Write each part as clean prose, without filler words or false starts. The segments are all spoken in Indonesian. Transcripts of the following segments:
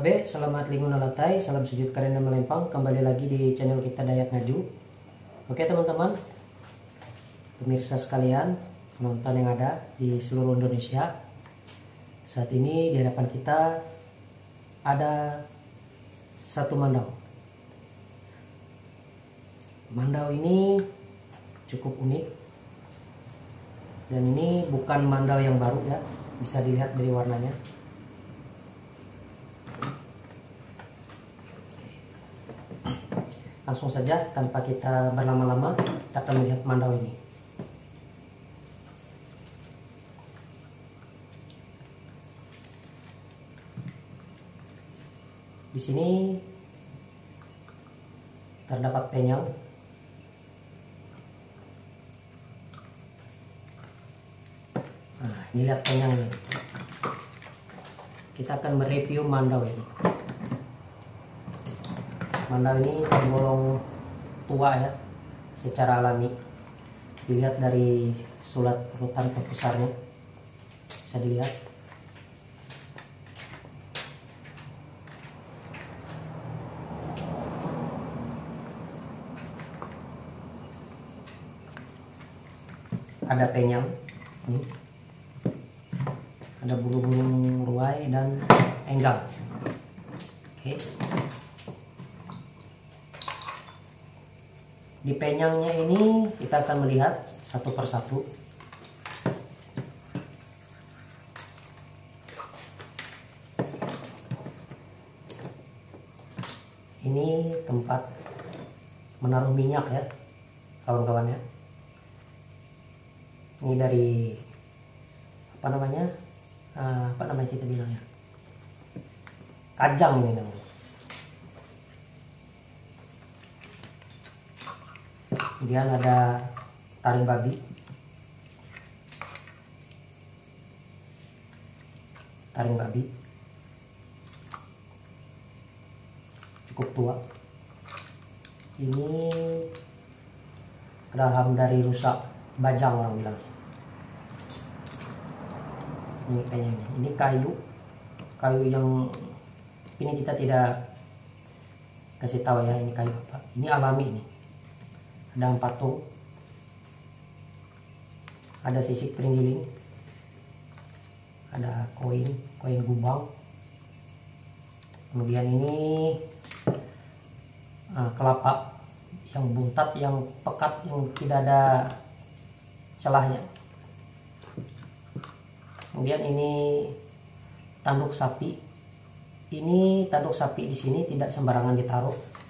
Abe, selamat lingun alatai, salam sujud karen dan melempang. Kembali lagi di channel kita Dayak Ngaju. Oke teman-teman, pemirsa sekalian, penonton yang ada di seluruh Indonesia. Saat ini di hadapan kita ada satu mandau. Mandau ini cukup unik. Dan ini bukan mandau yang baru ya, bisa dilihat dari warnanya. Langsung saja tanpa kita berlama-lama, kita akan melihat mandau ini. Di sini terdapat penyang. Nah, ini lihat penyangnya. Kita akan mereview mandau ini. Mandau ini tergolong tua ya, secara alami. Dilihat dari sulat urutan terbesarnya, bisa dilihat. Ada penyang, ini. Ada bulu-bulu ruai dan enggang. Oke. Di penyangnya ini kita akan melihat satu persatu. Ini tempat menaruh minyak ya, kawan-kawan ya. Ini dari apa namanya kita bilangnya, kajang ini namanya. Kemudian ada taring babi, cukup tua. Ini geraham dari rusa bajang orang bilang sih. Ini penyangnya. Ini kayu yang ini kita tidak kasih tahu ya, ini kayu apa. Ini alami ini. Ada patung, ada sisik terenggiling, ada koin gubang. Kemudian ini kelapa yang buntat, yang pekat, yang tidak ada celahnya. Kemudian ini tanduk sapi. Ini tanduk sapi di sini tidak sembarangan ditaruh.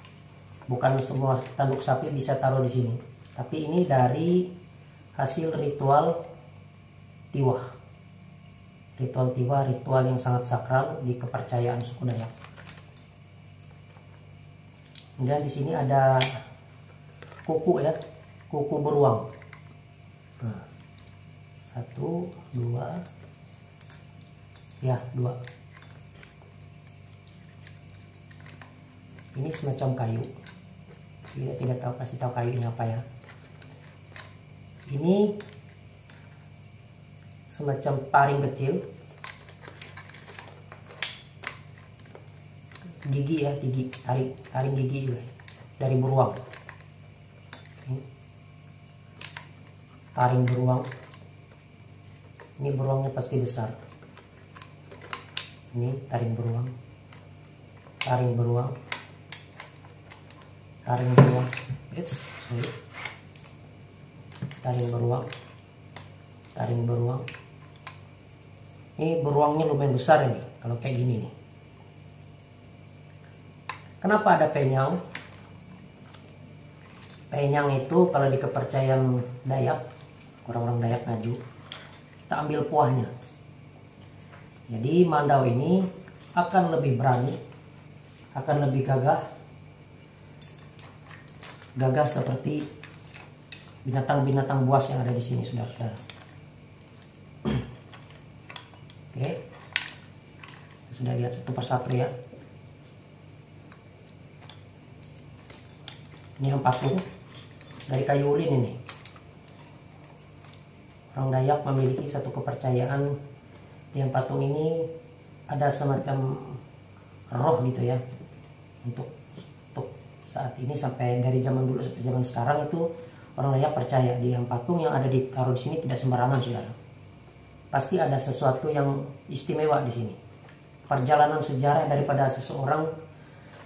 Bukan semua tanduk sapi bisa taruh di sini, tapi ini dari hasil ritual tiwah. Ritual yang sangat sakral di kepercayaan suku Dayak. Kemudian di sini ada kuku ya, kuku beruang. Nah, 1, 2, ya 2. Ini semacam kayu. Kita tidak tahu, kasih tahu kayunya apa ya. Ini semacam paring kecil, gigi ya, taring gigi juga dari beruang. Ini taring beruang. Ini beruangnya pasti besar. Ini taring beruang. Taring beruang. Taring beruang. Ini beruangnya lumayan besar ini, kalau kayak gini nih. Kenapa ada penyang? Penyang itu kalau di kepercayaan Dayak, orang-orang Dayak Ngaju, kita ambil kuahnya. Jadi mandau ini akan lebih berani, akan lebih gagah seperti binatang-binatang buas yang ada di sini, saudara-saudara. Oke, sudah lihat satu persatu ya. Ini yang patung dari kayu ulin ini. Orang Dayak memiliki satu kepercayaan, yang patung ini ada semacam roh gitu ya. Untuk saat ini sampai dari zaman dulu sampai zaman sekarang itu orang Dayak percaya di yang patung yang ada ditaruh di sini tidak sembarangan, saudara. Pasti ada sesuatu yang istimewa di sini. Perjalanan sejarah daripada seseorang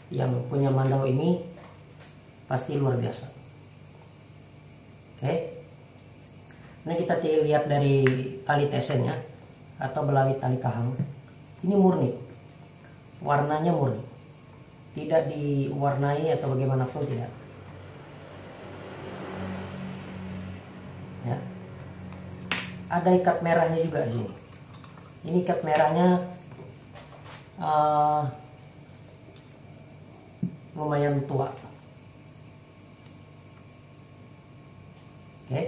yang punya Mandau ini pasti luar biasa. Oke. Nah, kita lihat dari tali tesennya atau belawi tali kahang. Ini murni. Warnanya murni. Tidak diwarnai atau bagaimanapun, tidak. Ya. Ada ikat merahnya juga di sini. Ini ikat merahnya lumayan tua. Oke.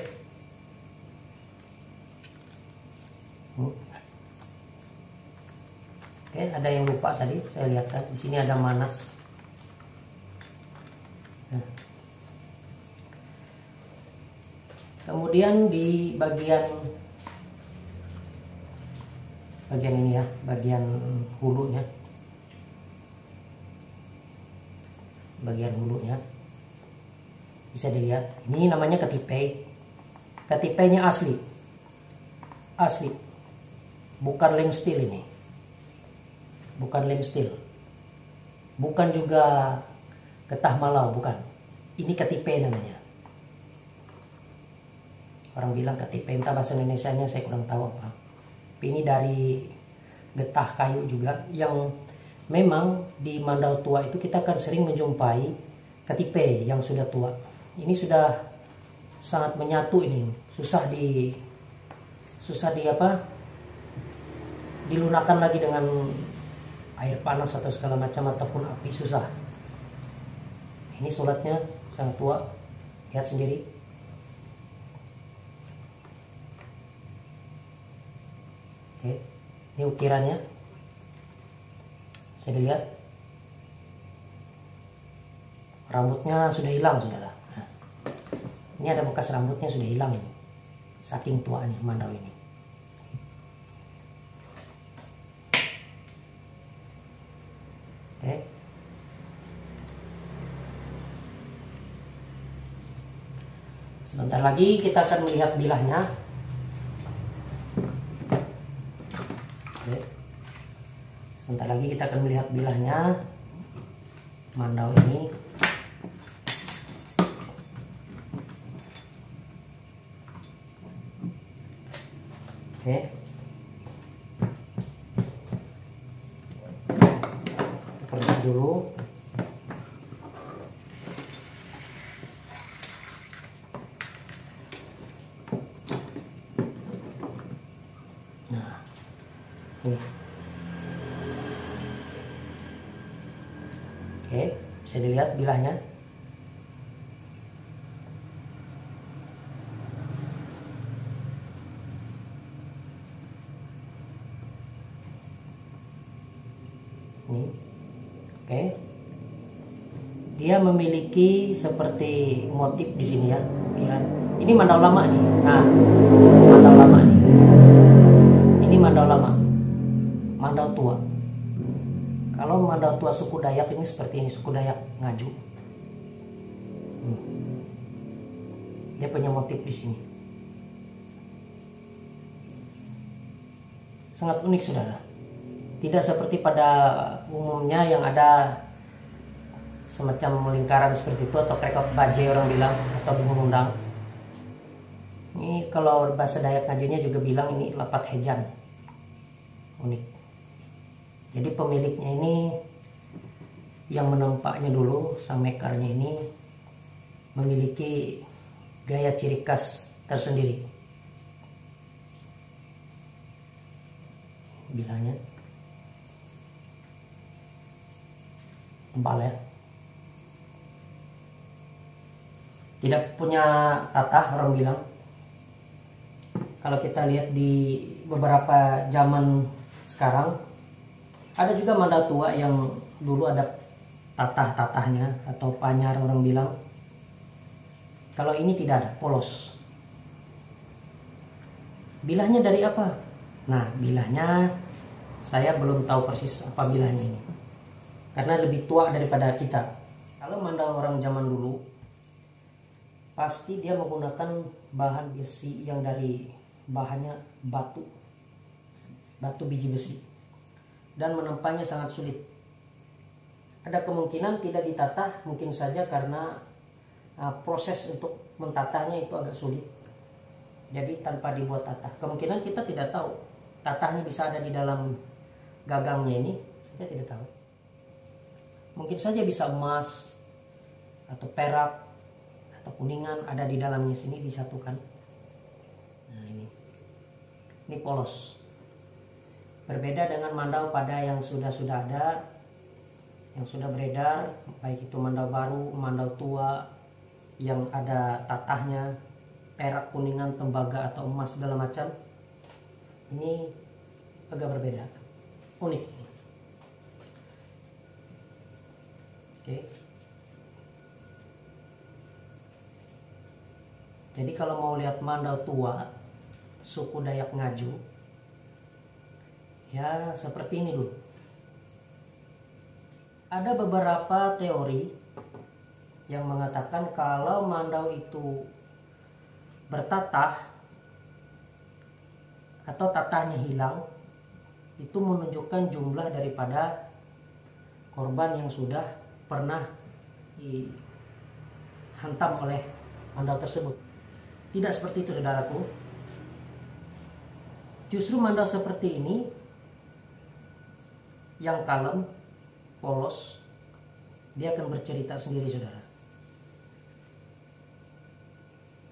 Oke, ada yang lupa tadi saya lihat kan di sini ada manas. Nah. Kemudian di bagian ini ya, bagian hulunya. Bagian hulunya bisa dilihat. Ini namanya ketipei. Ketipeinya asli. Asli. Bukan lem steel ini. Bukan lem steel, bukan juga getah malau, bukan. Ini ketipei namanya. Orang bilang ketipei, entah bahasa Indonesianya saya kurang tahu apa. Tapi ini dari getah kayu juga, yang memang di Mandau tua itu kita akan sering menjumpai ketipei yang sudah tua. Ini sudah sangat menyatu, ini susah di dilunakan lagi dengan air panas atau segala macam ataupun api, susah. Ini sulitnya sangat tua, lihat sendiri. Oke, ini ukirannya bisa dilihat. Rambutnya sudah hilang, saudara. Nah, ini ada bekas rambutnya sudah hilang ini, saking tuanya Mandau ini. Oke. Sebentar lagi kita akan melihat bilahnya. Oke. Sebentar lagi kita akan melihat bilahnya Mandau ini. Oke. Pergi dulu. Nah, ini. Oke, bisa dilihat bilahnya. Ini. Oke. Dia memiliki seperti motif di sini ya, ukiran. Ini Mandau lama nih. Nah, Mandau lama nih. Ini Mandau lama. Mandau tua. Kalau Mandau tua suku Dayak ini seperti ini, suku Dayak Ngaju. Dia punya motif di sini. Sangat unik, saudara. Tidak seperti pada umumnya yang ada semacam lingkaran seperti itu atau krekot bajai orang bilang atau bungundang. Ini kalau bahasa Dayak Ngajunya juga bilang ini lapat hejan. Unik. Jadi pemiliknya ini yang menempaknya dulu, sang mekarnya ini memiliki gaya ciri khas tersendiri. Bilangnya tebal ya. Tidak punya tatah orang bilang. Kalau kita lihat di beberapa zaman sekarang, ada juga Mandau tua yang dulu ada tatah-tatahnya atau panyar orang bilang. Kalau ini tidak ada, polos. Bilahnya dari apa? Nah, bilahnya saya belum tahu persis apa bilahnya ini. karena lebih tua daripada kita. Kalau mandau orang zaman dulu pasti dia menggunakan bahan besi yang dari bahannya batu biji besi, dan menempanya sangat sulit. Ada kemungkinan tidak ditatah, mungkin saja karena proses untuk mentatahnya itu agak sulit. Jadi tanpa dibuat tatah, kemungkinan kita tidak tahu tatahnya bisa ada di dalam gagangnya ini, kita tidak tahu. Mungkin saja bisa emas atau perak atau kuningan ada di dalamnya sini disatukan. Nah ini polos. Berbeda dengan mandau pada yang sudah ada, yang sudah beredar, baik itu mandau baru, mandau tua yang ada tatahnya, perak, kuningan, tembaga atau emas segala macam. Ini agak berbeda, unik. Oke. Jadi kalau mau lihat mandau tua suku Dayak Ngaju, ya seperti ini dulu. Ada beberapa teori yang mengatakan kalau mandau itu bertatah atau tatahnya hilang, itu menunjukkan jumlah daripada korban yang sudah pernah dihantam oleh mandau tersebut. Tidak seperti itu, saudaraku. Justru mandau seperti ini yang kalem, polos, dia akan bercerita sendiri, saudara.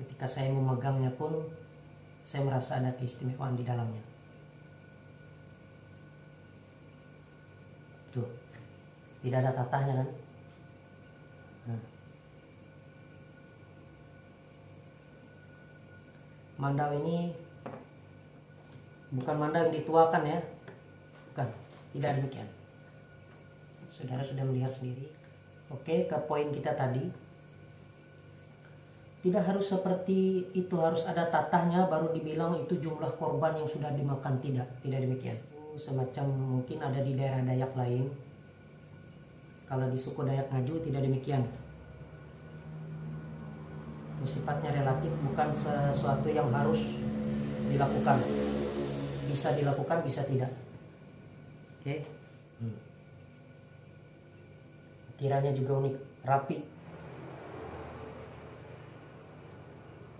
Ketika saya memegangnya pun saya merasa ada keistimewaan di dalamnya. Tuh, tidak ada tatahnya kan? Nah. Mandau ini bukan mandau yang dituakan ya, bukan, tidak demikian. Saudara sudah melihat sendiri. Oke, ke poin kita tadi. Tidak harus seperti itu, harus ada tatahnya baru dibilang itu jumlah korban yang sudah dimakan. Tidak demikian. Semacam mungkin ada di daerah Dayak lain. Kalau di suku Dayak Ngaju tidak demikian. Itu sifatnya relatif, bukan sesuatu yang harus dilakukan. Bisa dilakukan, bisa tidak. Oke. Kiranya juga unik, rapi.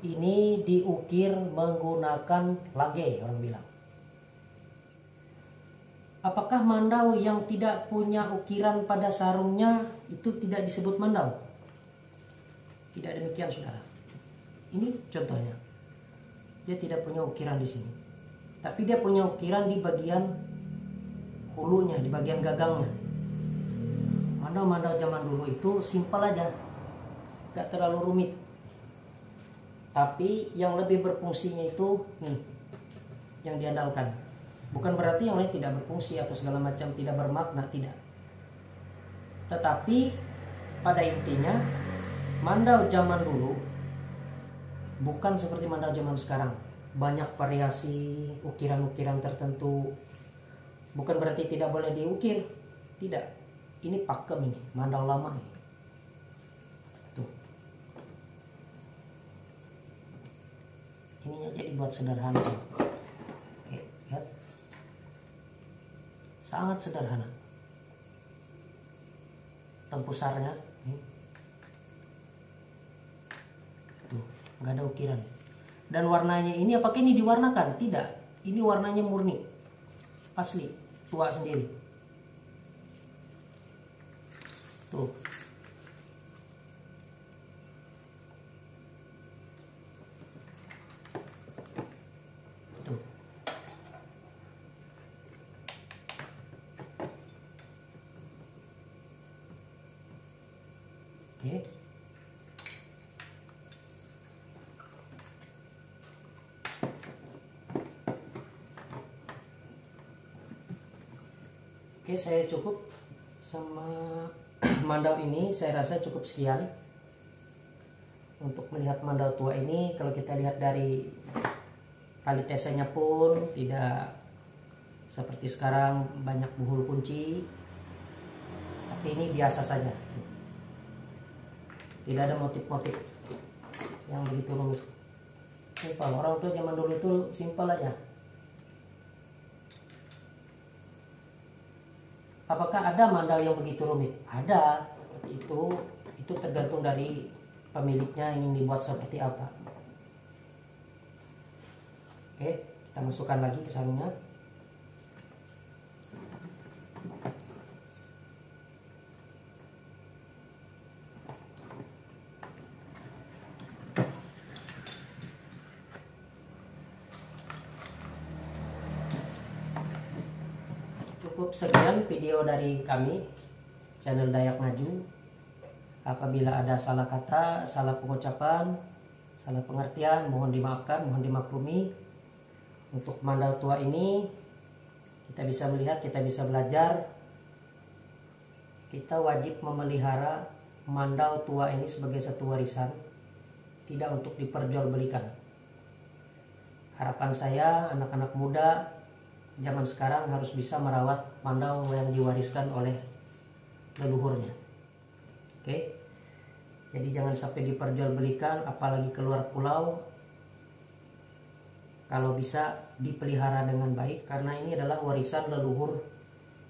Ini diukir menggunakan lage, orang bilang. Apakah mandau yang tidak punya ukiran pada sarungnya itu tidak disebut mandau? Tidak demikian, saudara. Ini contohnya. Dia tidak punya ukiran di sini. Tapi dia punya ukiran di bagian hulunya, di bagian gagangnya. Mandau-mandau zaman dulu itu simpel aja. Gak terlalu rumit. Tapi yang lebih berfungsinya itu yang diandalkan. Bukan berarti yang lain tidak berfungsi atau segala macam tidak bermakna, tidak. Tetapi pada intinya mandau zaman dulu bukan seperti mandau zaman sekarang. Banyak variasi ukiran-ukiran tertentu. Bukan berarti tidak boleh diukir, tidak. Ini pakem ini, mandau lama ini. Ininya jadi buat sederhana. Oke, lihat. Sangat sederhana. Tempusarnya tuh, nggak ada ukiran. Dan warnanya ini apakah ini diwarnakan? Tidak. Ini warnanya murni. Asli, tua sendiri. Tuh. Oke. Oke, saya cukup sama mandau ini. Saya rasa cukup sekian untuk melihat mandau tua ini. Kalau kita lihat dari tali tesenya pun tidak seperti sekarang banyak buhul kunci. ini biasa saja, tidak ada motif-motif yang begitu rumit. Simpel, orang tua zaman dulu itu simpel aja. Apakah ada mandau yang begitu rumit? Ada. Itu tergantung dari pemiliknya ingin dibuat seperti apa. Oke, kita masukkan lagi ke sarungnya. Cukup sekian video dari kami, channel Dayak Ngaju. Apabila ada salah kata, salah pengucapan, salah pengertian, mohon dimaafkan, mohon dimaklumi. Untuk mandau tua ini, kita bisa melihat, kita bisa belajar. Kita wajib memelihara mandau tua ini sebagai satu warisan, tidak untuk diperjualbelikan. Harapan saya, anak-anak muda zaman sekarang harus bisa merawat mandau yang diwariskan oleh leluhurnya. Oke, jadi jangan sampai diperjualbelikan, apalagi keluar pulau. Kalau bisa dipelihara dengan baik, karena ini adalah warisan leluhur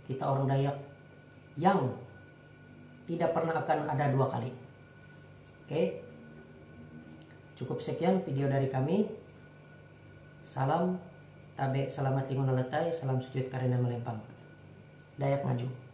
kita orang Dayak yang tidak pernah akan ada dua kali. Oke, cukup sekian video dari kami. Salam tabe, selamat lingun letai, salam sujud karena melempang. Dayak Ngaju.